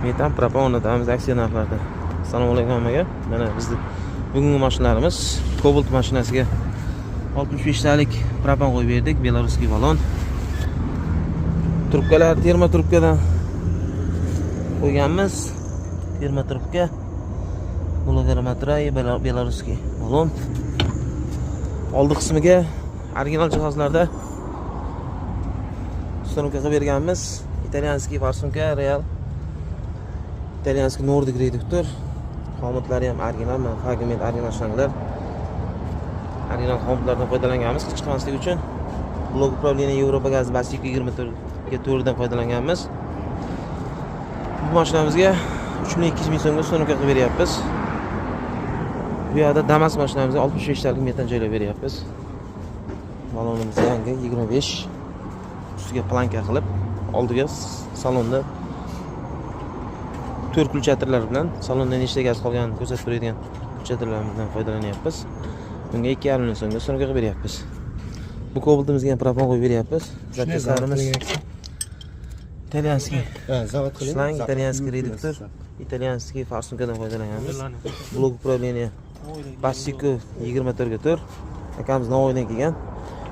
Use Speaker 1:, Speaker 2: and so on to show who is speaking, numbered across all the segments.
Speaker 1: metan propan o'rnatamiz aksiya narxlarda. Assalomu alaykum hammaga. Mana bizning bugungi mashinalarimiz Cobalt mashinasiga 65 talik propan qo'yib berdik, beloruskiy balon. Trubkalar terma trubkadan qo'yganmiz. Terma trubka, Bulgariya beloruskiy balon. Oldi qismiga original jihozlarda uстановка qilib berganmiz. Italyanskiy farsunka, real italyanskiy nordik reduktor. Xomutlari ham original, fragment original shanglar. Original xomutlardan foydalanganmiz hech chiqmaslik uchun. Blok upravleniya Yevropa gaz Basiko 24 ga to'g'ridan foydalanganmiz. Bu mashinamizga 3200 ming so'mga uстановка qilib beryapmiz. Bu yerda Damas mashinamizga 65 talik metan joylab beryapmiz. Balonimiz yangi 25. Ustiga planka qilib, oldiga salonda 4 kulchatirlar bilan salonda nechta gaz qolgan ko'rsatib turadigan kulchatirlardan foydalanyapmiz. Bunga 2,5 ming so'mga uстановка qilib beryapmiz. Bu Cobaltimizga ham propan qo'yib beryapmiz. Zapchastlarimiz italyanskiy zavod qiling, italyanskiy reduktor, italyanskiy farsunkadan foydalanganmiz. Blok upravleniya Basiko 24 ga 4. Akamiz Navoiydan kelgan.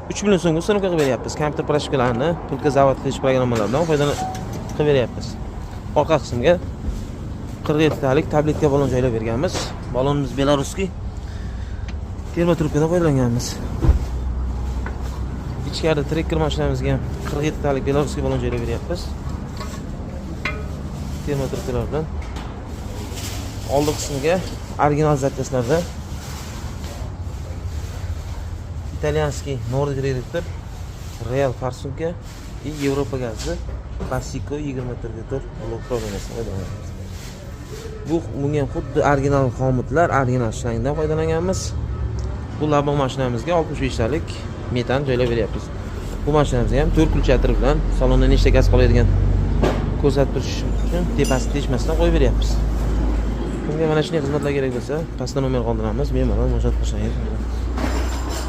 Speaker 1: 3 million so'mga uстановка qilib beryapmiz. Kompyuter proshkalarni, pulka zavod qilish programmalardan qilib beryapmiz. Orqa qismiga 47 talik tabletka balon joylab berganmiz. Balonimiz beloruskiy terma trubkadan foydalanganmiz. Ichkarida trekker mashinamizga 47 talik beloruskiy balon joylab beryapmiz. Terma trubkalar bilan. Oldi qismiga original zapchastlarda italyanskiy nordik reduktor, real farsunka и Yevropa gazi Basiko 24 ga 4 blok upravleniyasidan foydalanamiz. Bunga xuddi original xomutlar, original shlangdan foydalanganmiz. Bu labo mashinamizga 65 talik metan joylab beryapmiz. Bu mashinamizga ham 4 kulchatir bilan salonda nechta gaz qoladigan ko'rsatib turish uchun tepasi teshmasdan qo'yib beryapmiz. Bunga mana shunday xizmatlar kerak bo'lsa, pastda nomer qoldiramiz. Bemalol murojaat qilishingiz mumkin.